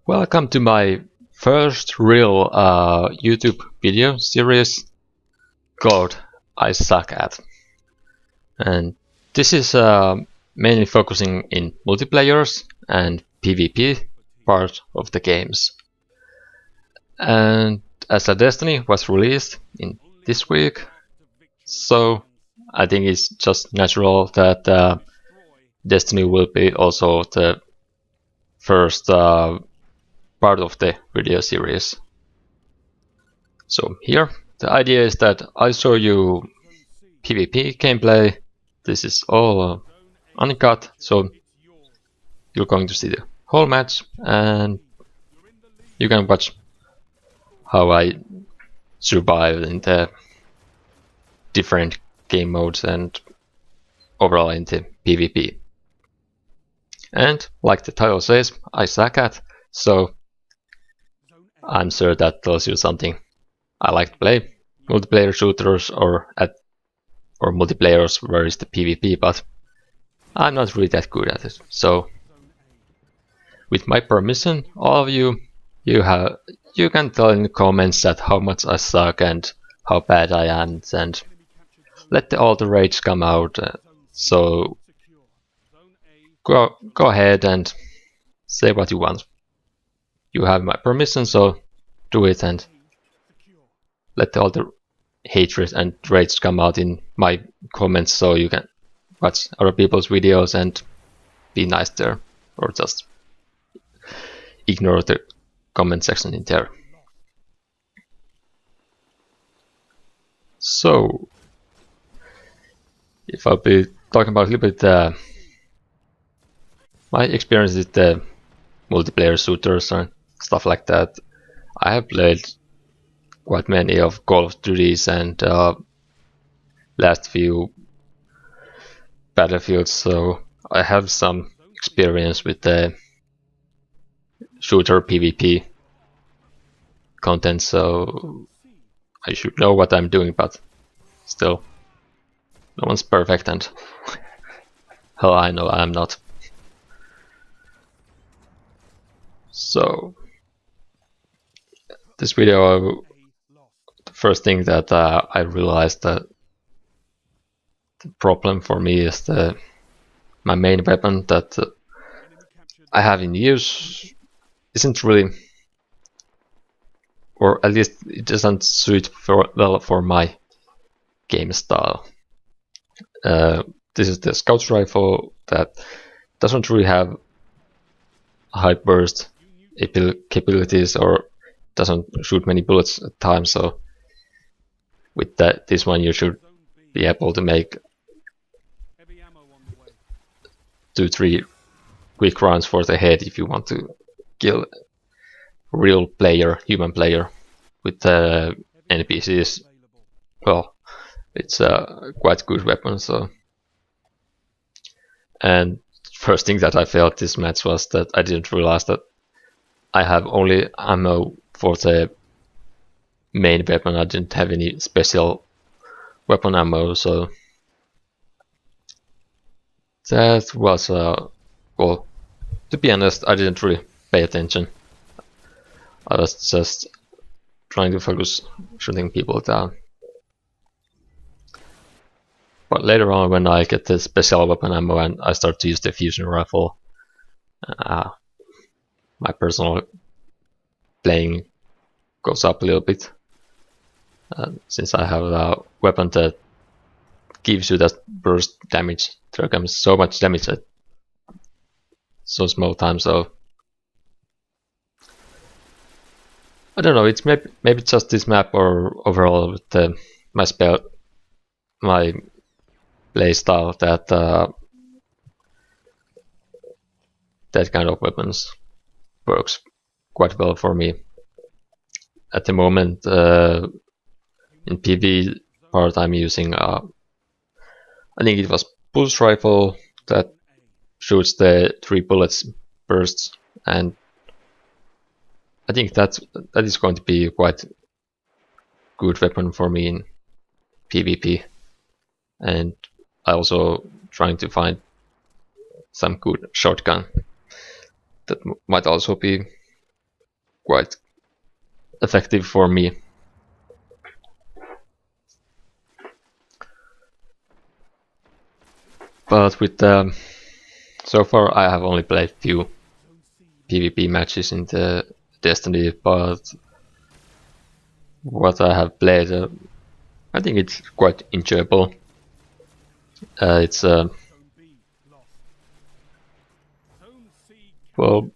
Welcome to my first real YouTube video series called ISuckAt. And this is mainly focusing in multiplayers and PvP part of the games. And as a Destiny was released in this week, so I think it's just natural that Destiny will be also the first part of the video series. So here the idea is that I show you PvP gameplay. This is all uncut, so you're going to see the whole match and you can watch how I survive in the different game modes and overall in the PvP. And like the title says, ISuckAt, so I'm sure that tells you something. I like to play multiplayer shooters or multiplayers where is the PvP, but I'm not really that good at it. So with my permission, all of you can tell in the comments that how much I suck and how bad I am, and let all the rage come out. So go ahead and say what you want. You have my permission, so do it and let all the hatred and rage come out in my comments, so you can watch other people's videos and be nice there, or just ignore the comment section in there. So, if I'll be talking about a little bit my experience with the multiplayer shooters and stuff like that, I have played quite many of Call of Duties and last few Battlefields, so I have some experience with the shooter PvP content, so I should know what I'm doing, but still, no one's perfect, and hell, I know I'm not. So this video, the first thing that I realized that the problem for me is my main weapon that I have in use isn't really, or at least it doesn't suit well for my game style. This is the scout rifle that doesn't really have high burst capabilities or doesn't shoot many bullets at a time, so with this one you should be able to make 2-3 quick rounds for the head if you want to kill a real player, human player. With NPCs, well, it's a quite good weapon. So, and first thing that I felt this match was that I didn't realize that I have only ammo for the main weapon. I didn't have any special weapon ammo, so that was well, to be honest, I didn't really pay attention. I was just trying to focus shooting people down. But later on, when I get the special weapon ammo and I start to use the fusion rifle, my personal playing goes up a little bit. Since I have a weapon that gives you that burst damage, there comes so much damage at so small time, so I don't know, it's maybe just this map or overall with my play style that that kind of weapons works quite well for me. At the moment, in PV part, I'm using I think it was pulse rifle that shoots the 3 bullets bursts, and I think that is going to be quite good weapon for me in PvP. And I also trying to find some good shotgun that might also be quite effective for me. But with so far I have only played few PvP matches in the Destiny, but what I have played, I think it's quite enjoyable. It's well,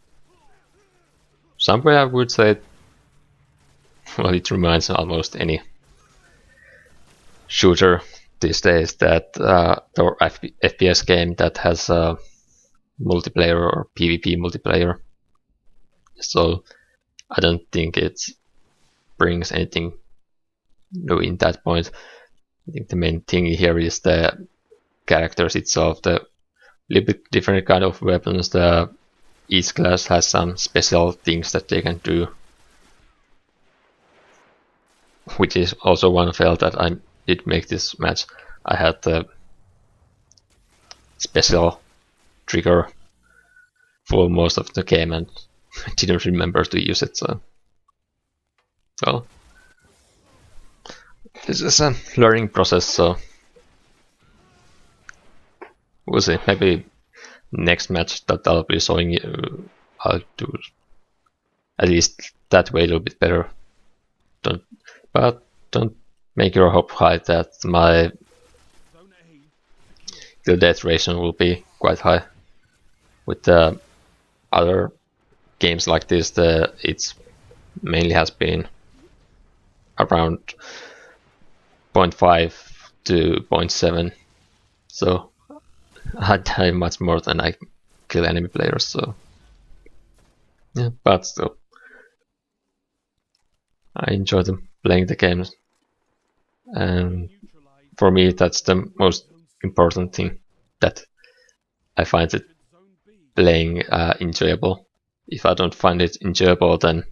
some way I would say, well, it reminds almost any shooter these days that or FPS game that has multiplayer or PvP multiplayer. So I don't think it brings anything new in that point. I think the main thing here is the characters itself, the little bit different kind of weapons. Each class has some special things that they can do, which is also one fail that I did make this match. I had the special trigger for most of the game and didn't remember to use it, so well, this is a learning process, so we'll see. Maybe next match that I'll be showing you, I'll do at least that way a little bit better. But don't make your hope high that my kill death ratio will be quite high. With the other games like this, it's mainly has been around 0.5 to 0.7, so I die much more than I kill enemy players, so yeah, but still I enjoy playing the games, and for me that's the most important thing, that I find it playing enjoyable. If I don't find it enjoyable, then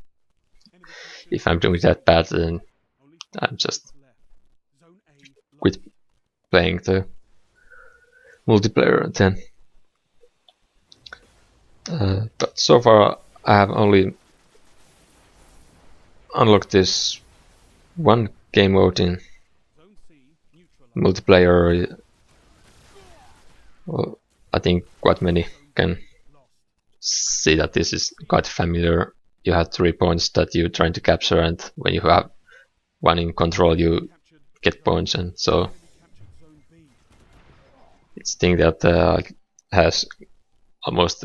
if I'm doing that bad, then I'm just quit playing the multiplayer then. But so far I have only unlocked this one game mode in multiplayer. Well, I think quite many can see that this is quite familiar. You have 3 points that you're trying to capture, and when you have one in control you get points, and so it's a thing that has almost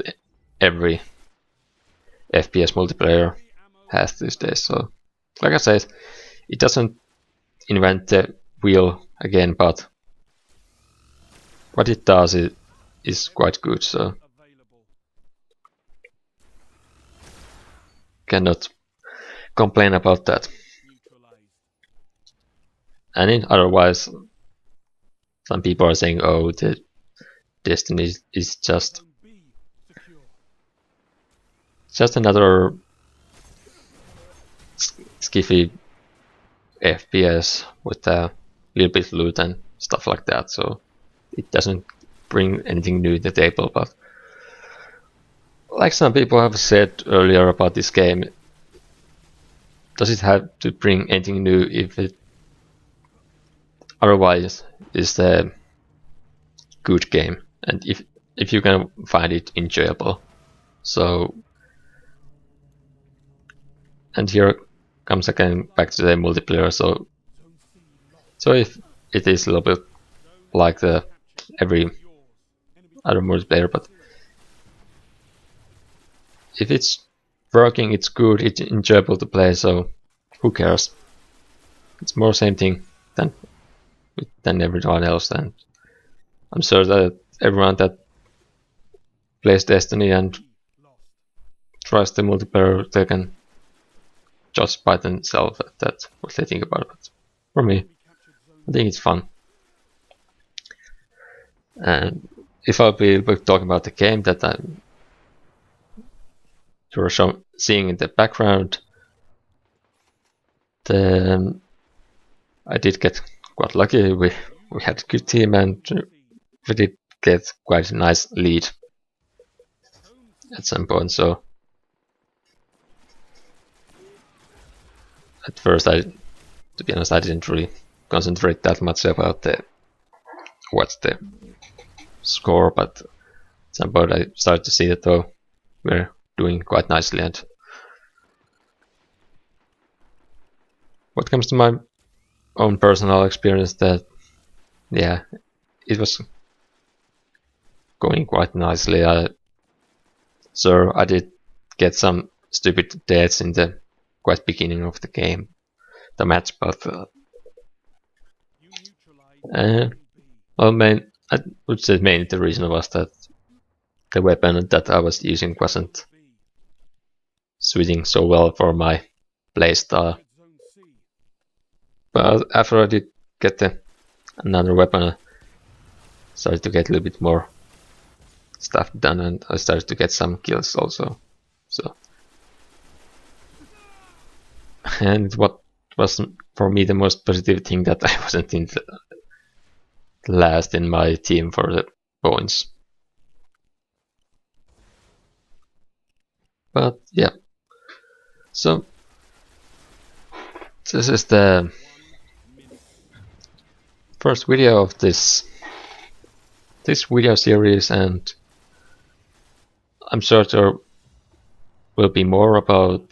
every FPS multiplayer has these days. So like I said, it doesn't invent the wheel again, but what it does is quite good, so cannot complain about that. And otherwise, some people are saying, oh, the Destiny is just another skiffy FPS with a little bit of loot and stuff like that, so it doesn't bring anything new to the table. But like some people have said earlier about this game, does it have to bring anything new if it otherwise is a good game, and if you can find it enjoyable? So, and here comes again back to the multiplayer. So if it is a little bit like the every other multiplayer, but if it's working, it's good, it's enjoyable to play, so who cares? It's more same thing than everyone else, and I'm sure that everyone that plays Destiny and tries the multiplayer, they can judge by themselves that what they think about it. For me, I think it's fun. And if I'll be talking about the game that you're seeing in the background, then I did get quite lucky. We had a good team, and we did get quite a nice lead at some point. So at first, to be honest, I didn't really concentrate that much about what's the score, but at some point I started to see that though we're doing quite nicely. And what comes to my own personal experience, that yeah, it was going quite nicely. So I did get some stupid deaths in the quite beginning of the game, the match, but well, I would say mainly the reason was that the weapon that I was using wasn't suiting so well for my playstyle. But after I did get another weapon, I started to get a little bit more stuff done, and I started to get some kills also. So, and what was for me the most positive thing, that I wasn't in the last in my team for the points. But yeah, so this is the first video of this video series, and I'm sure there will be more about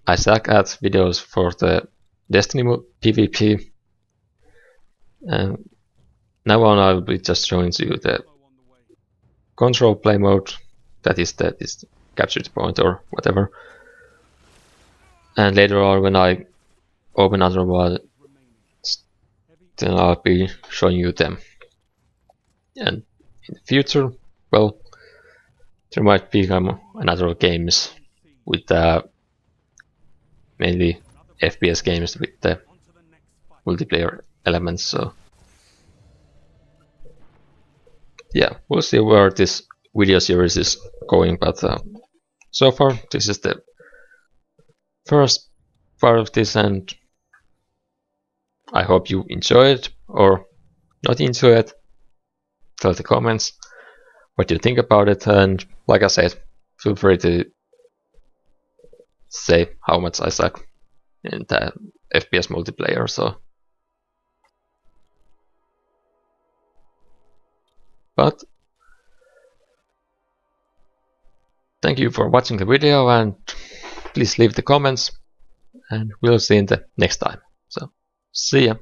ISuckAt videos for the Destiny PvP. And now on I will be just showing you the control play mode, that is this capture the point or whatever. And later on, when I open other ones, then I'll be showing you them. And in the future, well, there might become another games with mainly FPS games with the multiplayer elements. So yeah, we'll see where this video series is going, but so far this is the first part of this, and I hope you enjoy it or not enjoy it. Tell the comments what you think about it, and like I said, feel free to say how much I suck in the FPS multiplayer. So, but thank you for watching the video, and please leave the comments, and we'll see you in the next time. So, see ya.